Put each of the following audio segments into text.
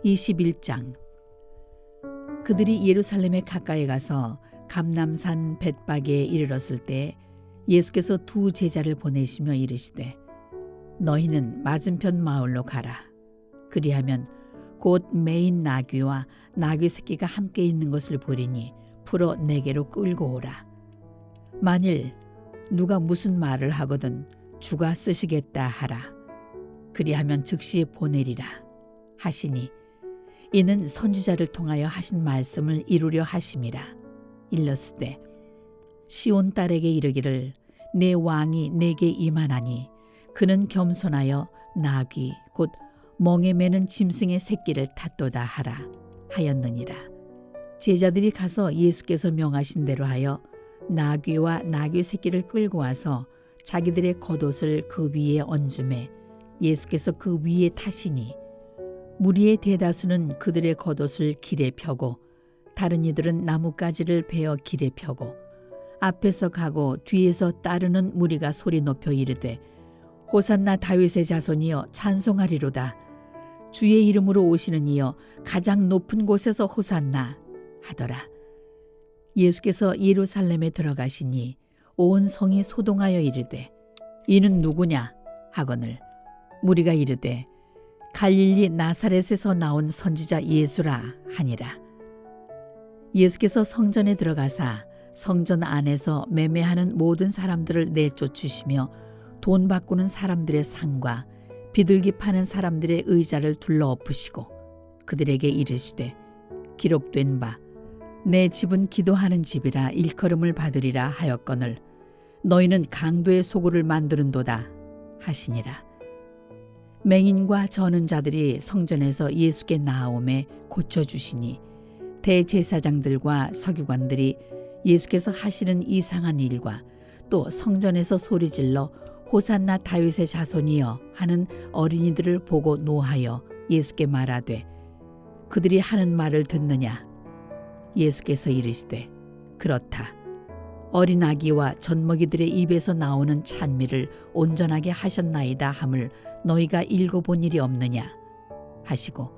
21장. 그들이 예루살렘에 가까이 가서 감람산 벳박에 이르렀을 때 예수께서 두 제자를 보내시며 이르시되 너희는 맞은편 마을로 가라. 그리하면 곧 매인 나귀와 나귀 새끼가 함께 있는 것을 보리니 풀어 내게로 끌고 오라. 만일 누가 무슨 말을 하거든 주가 쓰시겠다 하라. 그리하면 즉시 보내리라 하시니 이는 선지자를 통하여 하신 말씀을 이루려 하심이라. 일렀으되 시온 딸에게 이르기를 내 왕이 내게 임하나니 그는 겸손하여 나귀 곧 멍에 매는 짐승의 새끼를 탔도다 하라 하였느니라. 제자들이 가서 예수께서 명하신 대로 하여 나귀와 나귀 새끼를 끌고 와서 자기들의 겉옷을 그 위에 얹음에 예수께서 그 위에 타시니 무리의 대다수는 그들의 겉옷을 길에 펴고 다른 이들은 나뭇가지를 베어 길에 펴고 앞에서 가고 뒤에서 따르는 무리가 소리 높여 이르되 호산나 다윗의 자손이여 찬송하리로다. 주의 이름으로 오시는 이여 가장 높은 곳에서 호산나 하더라. 예수께서 예루살렘에 들어가시니 온 성이 소동하여 이르되 이는 누구냐 하거늘 무리가 이르되 갈릴리 나사렛에서 나온 선지자 예수라 하니라. 예수께서 성전에 들어가사 성전 안에서 매매하는 모든 사람들을 내쫓으시며 돈 바꾸는 사람들의 상과 비둘기 파는 사람들의 의자를 둘러엎으시고 그들에게 이르시되 기록된 바 내 집은 기도하는 집이라 일컬음을 받으리라 하였거늘 너희는 강도의 소굴을 만드는도다 하시니라. 맹인과 저는 자들이 성전에서 예수께 나아오매 고쳐주시니 대제사장들과 서기관들이 예수께서 하시는 이상한 일과 또 성전에서 소리질러 호산나 다윗의 자손이여 하는 어린이들을 보고 노하여 예수께 말하되 그들이 하는 말을 듣느냐. 예수께서 이르시되 그렇다. 어린 아기와 젖먹이들의 입에서 나오는 찬미를 온전하게 하셨나이다 함을 너희가 읽어본 일이 없느냐 하시고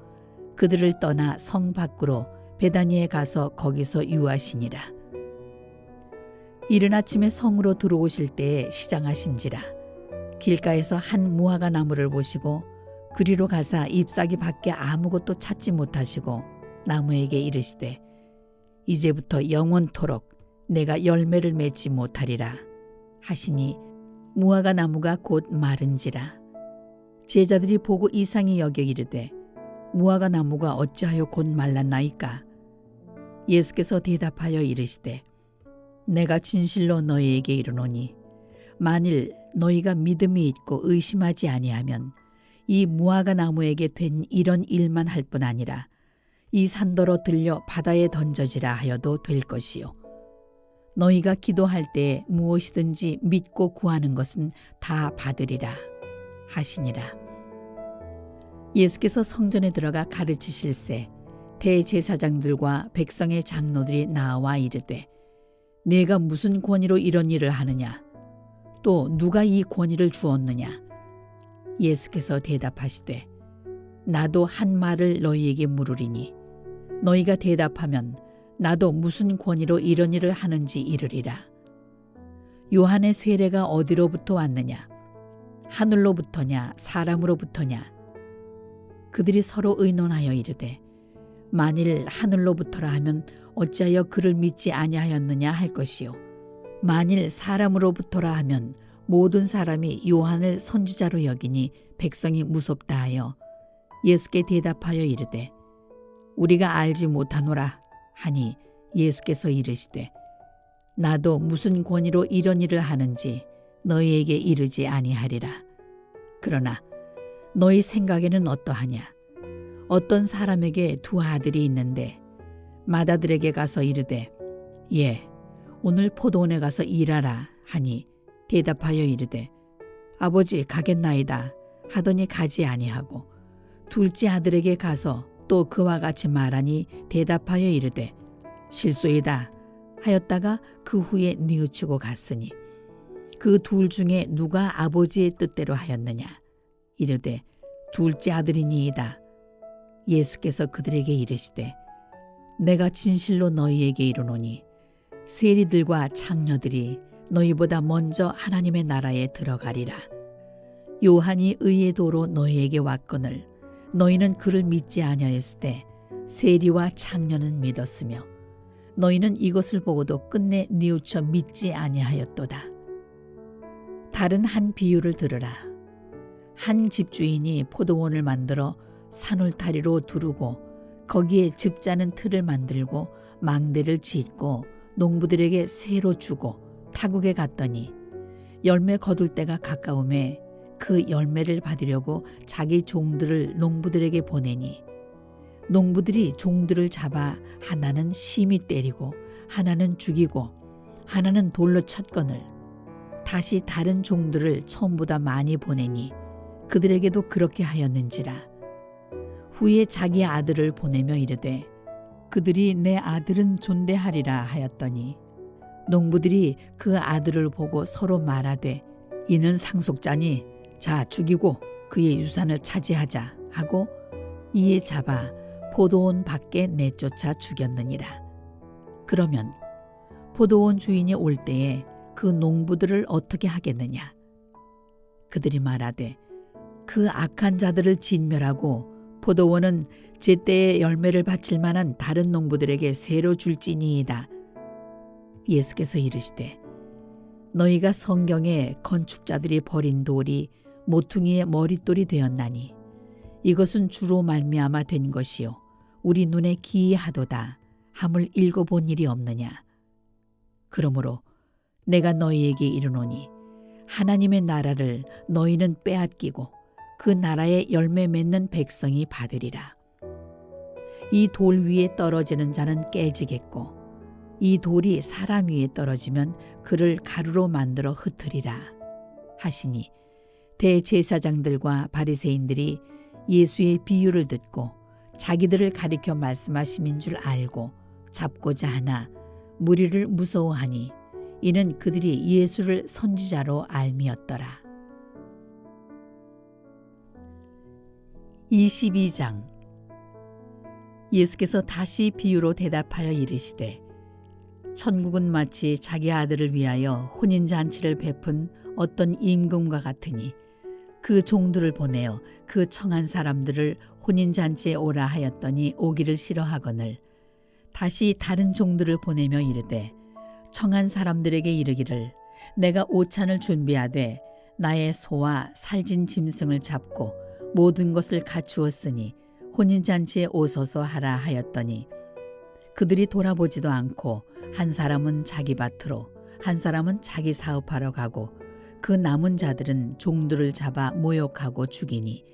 그들을 떠나 성 밖으로 베다니에 가서 거기서 유하시니라. 이른 아침에 성으로 들어오실 때에 시장하신지라 길가에서 한 무화과 나무를 보시고 그리로 가사 잎사귀 밖에 아무것도 찾지 못하시고 나무에게 이르시되 이제부터 영원토록 내가 열매를 맺지 못하리라 하시니 무화과 나무가 곧 마른지라. 제자들이 보고 이상히 여겨 이르되 무화과 나무가 어찌하여 곧 말랐나이까. 예수께서 대답하여 이르시되 내가 진실로 너희에게 이르노니 만일 너희가 믿음이 있고 의심하지 아니하면 이 무화과 나무에게 된 이런 일만 할 뿐 아니라 이 산더러 들려 바다에 던져지라 하여도 될 것이요 너희가 기도할 때 무엇이든지 믿고 구하는 것은 다 받으리라 하시니라. 예수께서 성전에 들어가 가르치실새 대제사장들과 백성의 장로들이 나와 이르되 네가 무슨 권위로 이런 일을 하느냐. 또 누가 이 권위를 주었느냐. 예수께서 대답하시되 나도 한 말을 너희에게 물으리니 너희가 대답하면 나도 무슨 권위로 이런 일을 하는지 이르리라. 요한의 세례가 어디로부터 왔느냐. 하늘로부터냐 사람으로부터냐. 그들이 서로 의논하여 이르되 만일 하늘로부터라 하면 어찌하여 그를 믿지 아니하였느냐 할 것이요 만일 사람으로부터라 하면 모든 사람이 요한을 선지자로 여기니 백성이 무섭다 하여 예수께 대답하여 이르되 우리가 알지 못하노라 하니 예수께서 이르시되 나도 무슨 권위로 이런 일을 하는지 너희에게 이르지 아니하리라. 그러나 너희 생각에는 어떠하냐. 어떤 사람에게 두 아들이 있는데 맏아들에게 가서 이르되 예 오늘 포도원에 가서 일하라 하니 대답하여 이르되 아버지 가겠나이다 하더니 가지 아니하고 둘째 아들에게 가서 또 그와 같이 말하니 대답하여 이르되 실소이다 하였다가 그 후에 뉘우치고 갔으니 그 둘 중에 누가 아버지의 뜻대로 하였느냐. 이르되 둘째 아들이니이다. 예수께서 그들에게 이르시되 내가 진실로 너희에게 이르노니 세리들과 창녀들이 너희보다 먼저 하나님의 나라에 들어가리라. 요한이 의의 도로 너희에게 왔거늘 너희는 그를 믿지 아니하였으되 세리와 창녀는 믿었으며 너희는 이것을 보고도 끝내 뉘우쳐 믿지 아니하였도다. 다른 한 비유를 들으라. 한 집주인이 포도원을 만들어 산울타리로 두르고 거기에 즙자는 틀을 만들고 망대를 짓고 농부들에게 새로 주고 타국에 갔더니 열매 거둘 때가 가까움에 그 열매를 받으려고 자기 종들을 농부들에게 보내니 농부들이 종들을 잡아 하나는 심히 때리고 하나는 죽이고 하나는 돌로 쳤거늘 다시 다른 종들을 처음보다 많이 보내니 그들에게도 그렇게 하였는지라. 후에 자기 아들을 보내며 이르되 그들이 내 아들은 존대하리라 하였더니 농부들이 그 아들을 보고 서로 말하되 이는 상속자니 자 죽이고 그의 유산을 차지하자 하고 이에 잡아 포도원 밖에 내쫓아 죽였느니라. 그러면 포도원 주인이 올 때에 그 농부들을 어떻게 하겠느냐? 그들이 말하되 그 악한 자들을 진멸하고 포도원은 제때에 열매를 바칠 만한 다른 농부들에게 새로 줄지니이다. 예수께서 이르시되 너희가 성경에 건축자들이 버린 돌이 모퉁이의 머릿돌이 되었나니 이것은 주로 말미암아 된 것이요 우리 눈에 기이하도다 함을 읽어본 일이 없느냐. 그러므로 내가 너희에게 이르노니 하나님의 나라를 너희는 빼앗기고 그 나라에 열매 맺는 백성이 받으리라. 이 돌 위에 떨어지는 자는 깨지겠고 이 돌이 사람 위에 떨어지면 그를 가루로 만들어 흩으리라 하시니 대제사장들과 바리새인들이 예수의 비유를 듣고 자기들을 가리켜 말씀하심인 줄 알고 잡고자 하나 무리를 무서워하니 이는 그들이 예수를 선지자로 알미었더라. 22장. 예수께서 다시 비유로 대답하여 이르시되 천국은 마치 자기 아들을 위하여 혼인잔치를 베푼 어떤 임금과 같으니 그 종들을 보내어 그 청한 사람들을 혼인잔치에 오라 하였더니 오기를 싫어하거늘 다시 다른 종들을 보내며 이르되 청한 사람들에게 이르기를 내가 오찬을 준비하되 나의 소와 살진 짐승을 잡고 모든 것을 갖추었으니 혼인잔치에 오소서 하라 하였더니 그들이 돌아보지도 않고 한 사람은 자기 밭으로 한 사람은 자기 사업하러 가고 그 남은 자들은 종들을 잡아 모욕하고 죽이니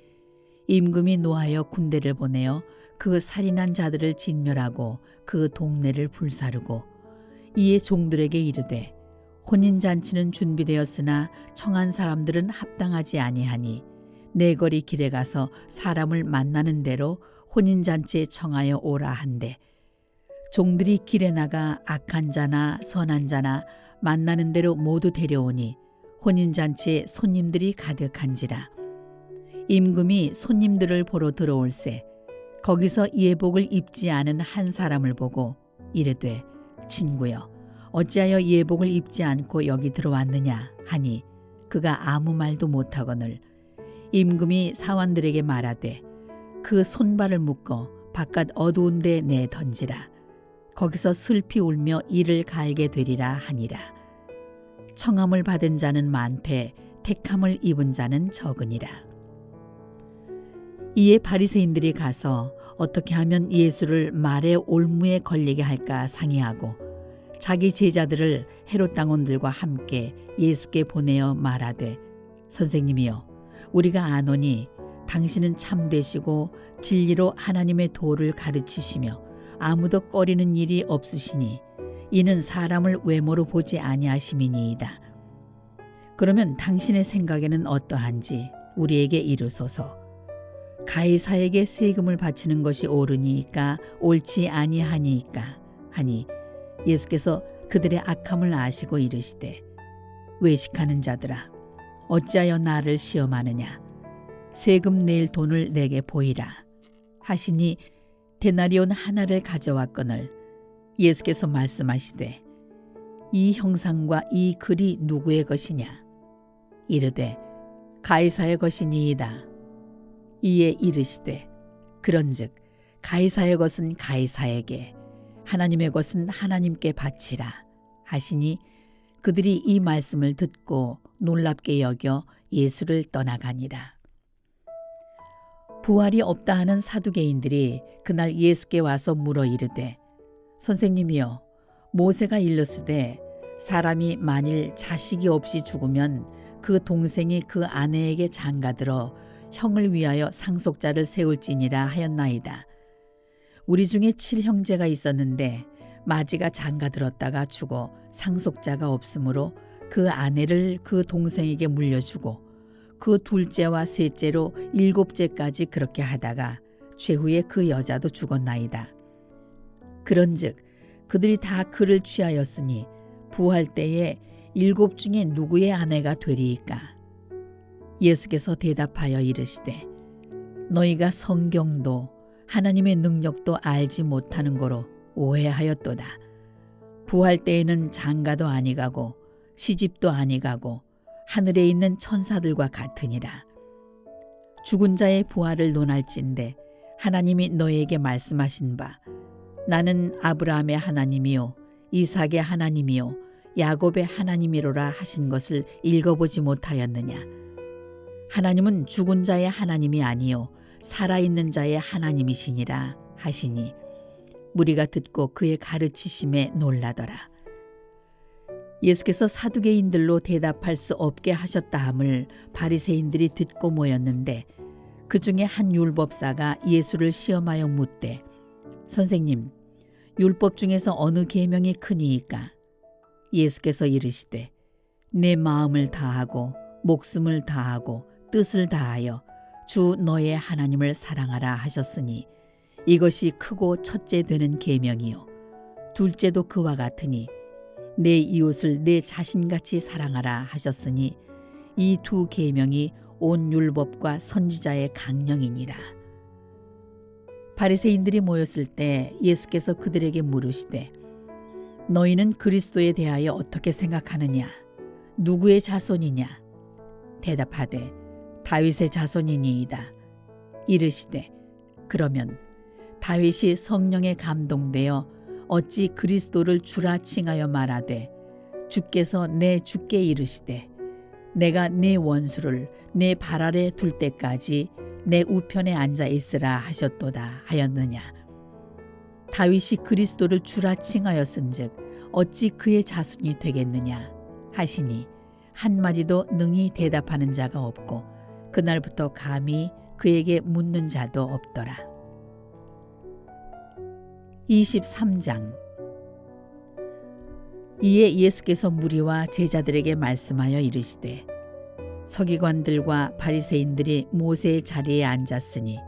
임금이 노하여 군대를 보내어 그 살인한 자들을 진멸하고 그 동네를 불사르고 이에 종들에게 이르되 혼인잔치는 준비되었으나 청한 사람들은 합당하지 아니하니 내거리 길에 가서 사람을 만나는 대로 혼인잔치에 청하여 오라 한대 종들이 길에 나가 악한 자나 선한 자나 만나는 대로 모두 데려오니 혼인잔치에 손님들이 가득한지라. 임금이 손님들을 보러 들어올세 거기서 예복을 입지 않은 한 사람을 보고 이르되 친구여 어찌하여 예복을 입지 않고 여기 들어왔느냐 하니 그가 아무 말도 못하거늘 임금이 사환들에게 말하되 그 손발을 묶어 바깥 어두운 데 내 던지라. 거기서 슬피 울며 이를 갈게 되리라 하니라. 청함을 받은 자는 많되 택함을 입은 자는 적으니라. 이에 바리새인들이 가서 어떻게 하면 예수를 말의 올무에 걸리게 할까 상의하고 자기 제자들을 헤롯 당원들과 함께 예수께 보내어 말하되 선생님이여 우리가 아노니 당신은 참되시고 진리로 하나님의 도를 가르치시며 아무도 꺼리는 일이 없으시니 이는 사람을 외모로 보지 아니하심이니이다. 그러면 당신의 생각에는 어떠한지 우리에게 이르소서. 가이사에게 세금을 바치는 것이 옳으니까 옳지 아니하니까 하니 예수께서 그들의 악함을 아시고 이르시되 외식하는 자들아 어찌하여 나를 시험하느냐 세금 낼 돈을 내게 보이라 하시니 데나리온 하나를 가져왔거늘 예수께서 말씀하시되 이 형상과 이 글이 누구의 것이냐? 이르되 가이사의 것이니이다. 이에 이르시되 그런즉 가이사의 것은 가이사에게 하나님의 것은 하나님께 바치라 하시니 그들이 이 말씀을 듣고 놀랍게 여겨 예수를 떠나가니라. 부활이 없다 하는 사두개인들이 그날 예수께 와서 물어 이르되 선생님이여 모세가 일렀으되 사람이 만일 자식이 없이 죽으면 그 동생이 그 아내에게 장가들어 형을 위하여 상속자를 세울지니라 하였나이다. 우리 중에 7형제가 있었는데 마지가 장가들었다가 죽어 상속자가 없으므로 그 아내를 그 동생에게 물려주고 그 둘째와 셋째로 7째까지 그렇게 하다가 최후에 그 여자도 죽었나이다. 그런즉 그들이 다 그를 취하였으니 부활 때에 7 중에 누구의 아내가 되리이까? 예수께서 대답하여 이르시되 너희가 성경도 하나님의 능력도 알지 못하는 거로 오해하였도다. 부활 때에는 장가도 아니가고 시집도 아니가고 하늘에 있는 천사들과 같으니라. 죽은 자의 부활을 논할진대 하나님이 너희에게 말씀하신 바 나는 아브라함의 하나님이요 이삭의 하나님이요 야곱의 하나님이로라 하신 것을 읽어보지 못하였느냐. 하나님은 죽은 자의 하나님이 아니요 살아있는 자의 하나님이시니라 하시니 무리가 듣고 그의 가르치심에 놀라더라. 예수께서 사두개인들로 대답할 수 없게 하셨다 함을 바리새인들이 듣고 모였는데 그 중에 한 율법사가 예수를 시험하여 묻되 선생님 율법 중에서 어느 계명이 크니이까? 예수께서 이르시되 내 마음을 다하고 목숨을 다하고 뜻을 다하여 주 너의 하나님을 사랑하라 하셨으니 이것이 크고 첫째 되는 계명이요 둘째도 그와 같으니 내 이웃을 내 자신같이 사랑하라 하셨으니 이 두 계명이 온 율법과 선지자의 강령이니라. 바리새인들이 모였을 때 예수께서 그들에게 물으시되 너희는 그리스도에 대하여 어떻게 생각하느냐? 누구의 자손이냐? 대답하되 다윗의 자손이니이다. 이르시되 그러면 다윗이 성령에 감동되어 어찌 그리스도를 주라 칭하여 말하되 주께서 내 주께 이르시되 내가 네 원수를 내 발 아래 둘 때까지 내 우편에 앉아 있으라 하셨도다 하였느냐. 다윗이 그리스도를 주라 칭하였은즉 어찌 그의 자손이 되겠느냐 하시니 한마디도 능히 대답하는 자가 없고 그날부터 감히 그에게 묻는 자도 없더라. 23장. 이에 예수께서 무리와 제자들에게 말씀하여 이르시되 서기관들과 바리새인들이 모세의 자리에 앉았으니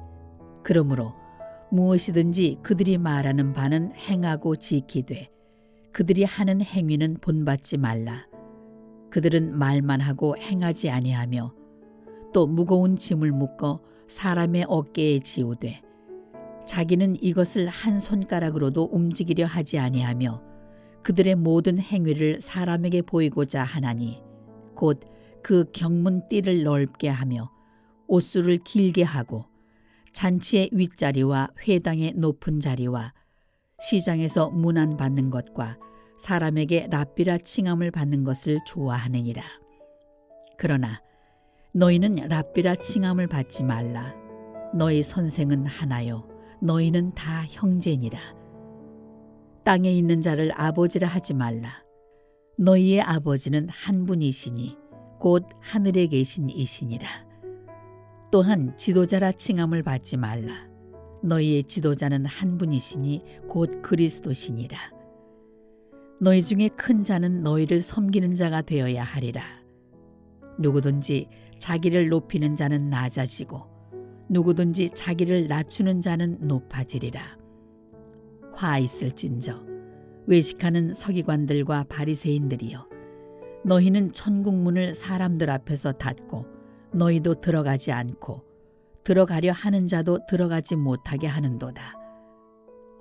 그러므로 무엇이든지 그들이 말하는 바는 행하고 지키되 그들이 하는 행위는 본받지 말라. 그들은 말만 하고 행하지 아니하며 또 무거운 짐을 묶어 사람의 어깨에 지우되 자기는 이것을 한 손가락으로도 움직이려 하지 아니하며 그들의 모든 행위를 사람에게 보이고자 하나니 곧 그 경문 띠를 넓게 하며 옷수를 길게 하고 잔치의 윗자리와 회당의 높은 자리와 시장에서 문안받는 것과 사람에게 랍비라 칭함을 받는 것을 좋아하느니라. 그러나 너희는 랍비라 칭함을 받지 말라. 너희 선생은 하나요 너희는 다 형제니라. 땅에 있는 자를 아버지라 하지 말라. 너희의 아버지는 한 분이시니 곧 하늘에 계신 이시니라. 또한 지도자라 칭함을 받지 말라. 너희의 지도자는 한 분이시니 곧 그리스도시니라. 너희 중에 큰 자는 너희를 섬기는 자가 되어야 하리라. 누구든지 자기를 높이는 자는 낮아지고 누구든지 자기를 낮추는 자는 높아지리라. 화 있을진저 외식하는 서기관들과 바리새인들이여 너희는 천국문을 사람들 앞에서 닫고 너희도 들어가지 않고 들어가려 하는 자도 들어가지 못하게 하는도다.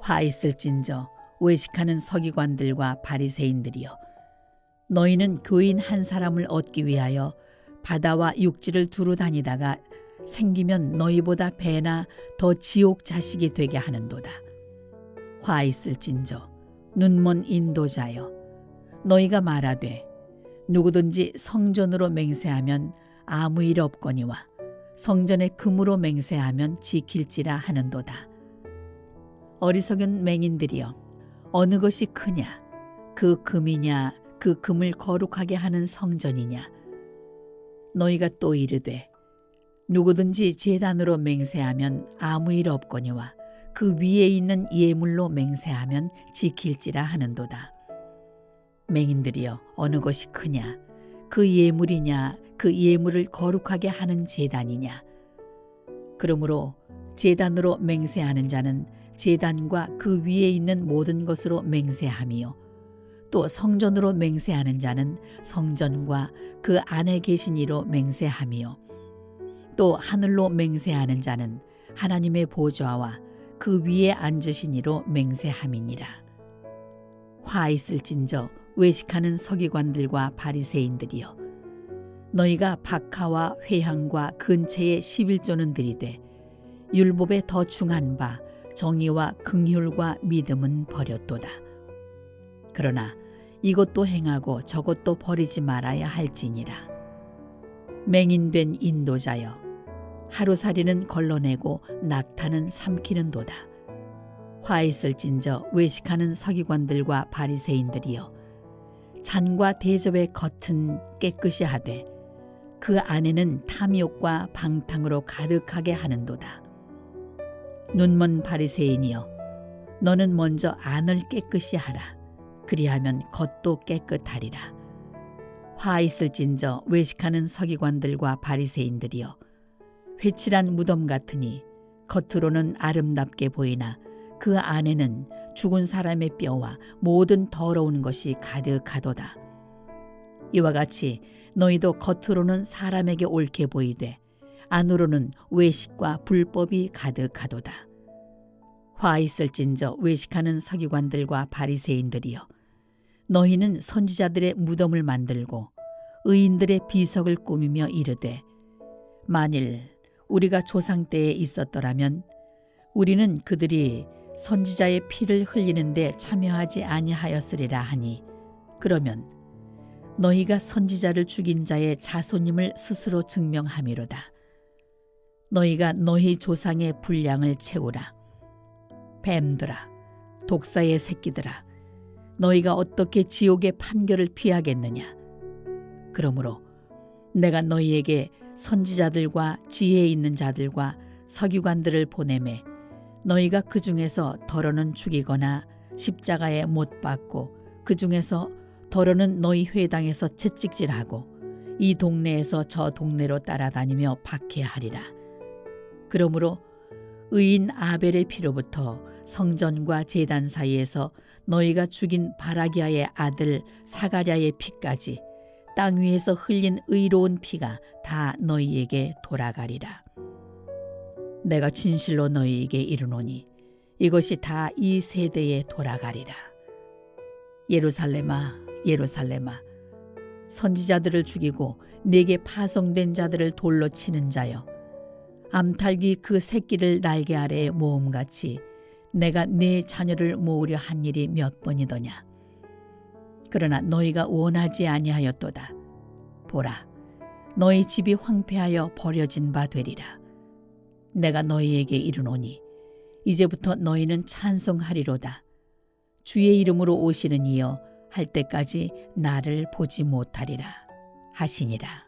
화 있을진저 외식하는 서기관들과 바리새인들이여, 너희는 교인 한 사람을 얻기 위하여 바다와 육지를 두루 다니다가 생기면 너희보다 배나 더 지옥 자식이 되게 하는도다. 화 있을진저 눈먼 인도자여, 너희가 말하되 누구든지 성전으로 맹세하면 아무 일 없거니와 성전에 금으로 맹세하면 지킬지라 하는도다. 어리석은 맹인들이여, 어느 것이 크냐? 그 금이냐, 그 금을 거룩하게 하는 성전이냐? 너희가 또 이르되 누구든지 제단으로 맹세하면 아무 일 없거니와 그 위에 있는 예물로 맹세하면 지킬지라 하는도다. 맹인들이여, 어느 것이 크냐? 그 예물이냐, 그 예물을 거룩하게 하는 제단이냐? 그러므로 제단으로 맹세하는 자는 제단과 그 위에 있는 모든 것으로 맹세하며, 또 성전으로 맹세하는 자는 성전과 그 안에 계신 이로 맹세하며, 또 하늘로 맹세하는 자는 하나님의 보좌와 그 위에 앉으신 이로 맹세함이니라. 화 있을진저 외식하는 서기관들과 바리새인들이여, 너희가 박하와 회향과 근체의 11조는 들이되 율법에 더 중한 바 정의와 긍휼과 믿음은 버렸도다. 그러나 이것도 행하고 저것도 버리지 말아야 할지니라. 맹인된 인도자여, 하루살이는 걸러내고 낙타는 삼키는도다. 화 있을진저 외식하는 서기관들과 바리새인들이여, 잔과 대접의 겉은 깨끗이 하되 그 안에는 탐욕과 방탕으로 가득하게 하는도다. 눈먼 바리새인이여, 너는 먼저 안을 깨끗이 하라. 그리하면 겉도 깨끗하리라. 화 있을진저 외식하는 서기관들과 바리새인들이여, 회칠한 무덤 같으니 겉으로는 아름답게 보이나 그 안에는 죽은 사람의 뼈와 모든 더러운 것이 가득하도다. 이와 같이 너희도 겉으로는 사람에게 옳게 보이되 안으로는 외식과 불법이 가득하도다. 화 있을진저 외식하는 서기관들과 바리새인들이여, 너희는 선지자들의 무덤을 만들고 의인들의 비석을 꾸미며 이르되 만일 우리가 조상 때에 있었더라면 우리는 그들이 선지자의 피를 흘리는데 참여하지 아니하였으리라 하니, 그러면 너희가 선지자를 죽인 자의 자손임을 스스로 증명함이로다. 너희가 너희 조상의 분량을 채우라. 뱀들아, 독사의 새끼들아, 너희가 어떻게 지옥의 판결을 피하겠느냐? 그러므로 내가 너희에게 선지자들과 지혜 있는 자들과 서기관들을 보내매 너희가 그 중에서 더러는 죽이거나 십자가에 못 박고 그 중에서 더러는 너희 회당에서 채찍질하고 이 동네에서 저 동네로 따라다니며 박해하리라. 그러므로 의인 아벨의 피로부터 성전과 제단 사이에서 너희가 죽인 바라기아의 아들 사가랴의 피까지 땅 위에서 흘린 의로운 피가 다 너희에게 돌아가리라. 내가 진실로 너희에게 이르노니 이것이 다 이 세대에 돌아가리라. 예루살렘아, 예루살렘아, 선지자들을 죽이고 내게 파송된 자들을 돌로 치는 자여, 암탉이 그 새끼를 날개 아래에 모음같이 내가 네 자녀를 모으려 한 일이 몇 번이더냐. 그러나 너희가 원하지 아니하였도다. 보라, 너희 집이 황폐하여 버려진 바 되리라. 내가 너희에게 이르노니 이제부터 너희는 찬송하리로다. 주의 이름으로 오시는 이여 할 때까지 나를 보지 못하리라 하시니라.